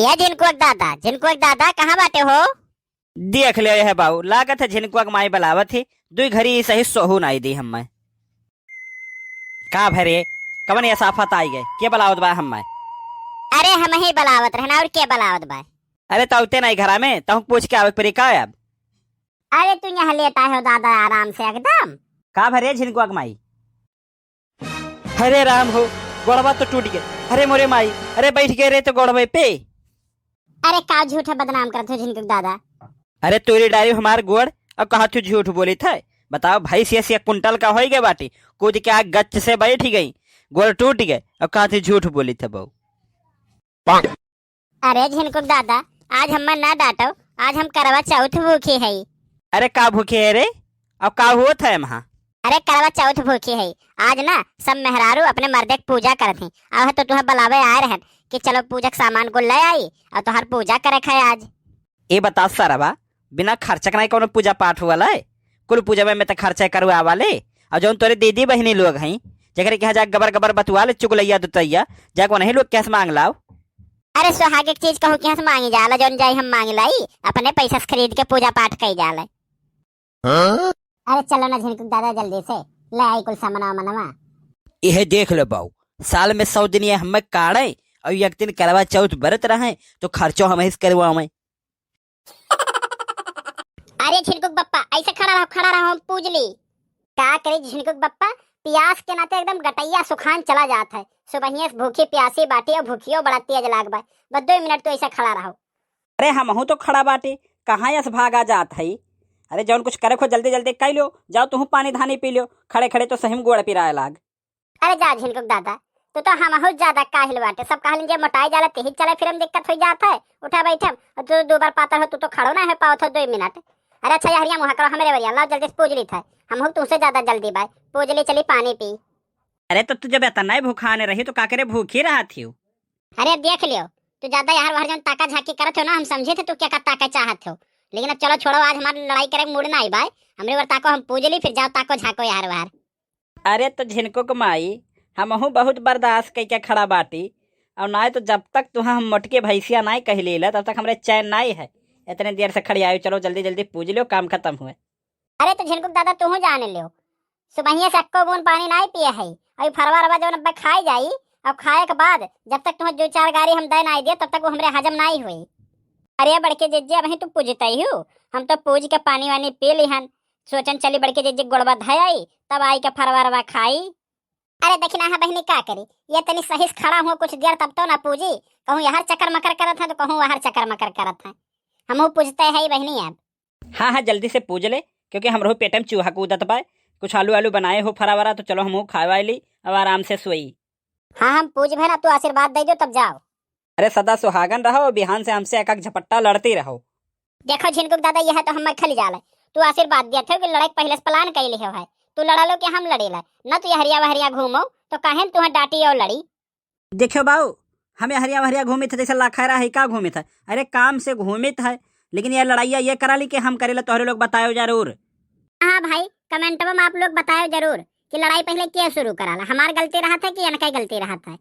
ये झिनकुक दादा कहाँ बाटे हो? देख ले है बाऊ, लागत है झिनकुआ माई बलावत है। दुई घड़ी सही सोहू नाई दी हम्मे का भरे कवन ये साफत आई गए के बलावत बा हम्मे। अरे हम ही बलावत रहना और क्या बलावत बा? अरे तौते नहीं घरा में तहु पूछ के आवे परी का अब। अरे तू यहाँ लेटा हो दादा आराम से एकदम। का भरे झिनकुआ माई? हरे राम हो, गोड़वा तो टूट गए। अरे मोरे माई, अरे बैठ गए रे तो गोड़वे पे। अरे का झूठा बदनाम करते हो झिनकुक दादा? अरे तोरी डारी हमार गोड़ अब कहा तू झूठ बोली था? बताओ भाई से कुंटल का हो गए बाटी, कूद के आग गच से बैठ गई, गोड़ टूट गए, अब कहा थी झूठ बोली था बहू। अरे झिनकुक दादा आज हम ना डांटो, आज हम करवा चौथ भूखी है। अरे का भूखे है रे? अब का हुआ था वहाँ? अरे करवा चौथ भूखी है आज ना, सब मेहरारू अपने मर्दे की पूजा करती। अब तो तुह बुलावे आए रहन कि चलो पूजा के सामान को ले आई और तुहार पूजा करे खाए आज। ए बता सारा बिना खर्चा नहीं कौन पूजा पाठ वाला है? कुल पूजा में तो खर्चा करवा वाले। और जो तोरे दीदी बहनी लोग हैं जगह के जा गबर गबर बतुआ ले चुगलैया दुतैया जाको नहीं लोग कैसे मांग लाओ। अरे सुहाग एक चीज कहूँ कैसे मांगी जाला, जौन जाई हम मांग लाई अपने पैसा से खरीद के पूजा पाठ कई जाला। अरे चलो ना झिनकुक दादा जल्दी से ले आई कुल सामान मनवा। यह देख लो बाऊ, साल में 100 दिन ये हमें काढ़े और एक दिन करवा चौथ बरत रहे तो खर्चो हम करवा में। अरे झिनकुक बप्पा ऐसे खड़ा रहो हम पूज ली। क्या करे झिनकुक बप्पा, प्यास के नाते एकदम गटैया सुखान चला जाता है। सुबह भूखी प्यासी बाटी और भूखियो बड़ा तेज लाग बा। बस 2 मिनट तो ऐसा खड़ा रहो। अरे हम हूँ तो खड़ा बाटे, कहाँ यस भागा जात है? अरे जौन कुछ करे खो जल्दी जल्दी कर लो, जाओ तुम पानी धानी पी लो, खड़े खड़े तो सही में गोड़ पिराए लाग। अरे जा झिनकुक दादा, तो हम बहुत ज्यादा काहिल बाटे। सब कहलिन जे मोटाई जाला तेही चले फिर हम दिक्कत हो जाता है। उठा बैठम और तू 2 बार पातर हो तो खड़ो ना है पाओ तो 2 मिनट। अरे अच्छा हरिया मुहा करो हमारे बरिया लाओ जल्दी से पूज ली था। हम हो तुमसे ज्यादा जल्दी बाय पूज ली चली पानी पी। अरे तो तू जब इतना ही भूखा आने रही तो का करे भूखी रहा थी? अरे देख लियो तू ज्यादा यार वहां जन ताका झाकी करत हो ना, हम समझे थे तू क्या ताका चाहत हो। लेकिन अब चलो छोड़ो, आज हमारी लड़ाई करे मूड ना आई बाय। हमरे वर ताको हम पूज ली, फिर जाओ ताको झाको यार बाहर। अरे तो झिनकुक माई हम हूँ बहुत बर्दाश्त कई के खड़ा बाटी, और ना तो जब तक तुहा हम मोटके भैंसिया नहीं कह लीला तब तक हमरे चैन नहीं है। इतने देर से खड़ी आयु, चलो जल्दी जल्दी पूज लो, काम खत्म हुए। अरे तो झिनकुक दादा तू जाने लियो, सुबह से अक्को बूंद पानी नहीं पिए है। अभी फरवा रवा जब नब्बे खाई जाई, अब खाए के बाद जब तक तुम्हें 2-4 गारी हम दे नहीं दिए तब तक वो हमरे हजम नहीं हुई। अरे बड़के जिज्जे अब तू पूजते ही हो, हम तो पूज के पानी वानी पी लिहन, सोचन चली बड़के जिज्जे गोड़वा धई तब आई के फरवा रवा खाई। अरे देखना है बहनी का करी, ये तनी सही से खड़ा हुआ कुछ देर तब तो ना पूजी। कहूँ यहाँ चक्कर मकर करत है तो कहूँ वहाँ चक्कर मकर करत है। हम पूजते है बहनी अब। हाँ हाँ जल्दी से पूज ले, क्योंकि हमरो पेट में चूहा कूदत पाए। कुछ आलू आलू बनाए हो फरावरा तो चलो हम खावा ली, अब आराम से सोई। हाँ हम पूज भे ना, तू आशीर्वाद दे दो तब जाओ। अरे सदा सुहागन रहो, बिहान से हमसे एक झपट्टा लड़ती रहो। देखो झिनकुक दादा यह तो हम खली जाला, तू आशीर्वाद दिया थे कि लड़ाई पहले से प्लान कैले हो है। तू लड़ा लो कि हम लड़ेला न, तू हरिया वहरिया घूमो तो काहे तुह डांटी और लड़ी। देखो बाऊ, हमें हरिया भरिया घूमे थे जैसे लाखैरा है का घूमे था? अरे काम से घूमे था, लेकिन ये लड़ाइया ये करा ली कि हम करेला तोहरे लोग बतायो जरूर। हाँ भाई कमेंट में आप लोग बताओ जरूर कि लड़ाई पहले क्या शुरू कराला, हमार गलती रहा था कि इनका गलती रहा था।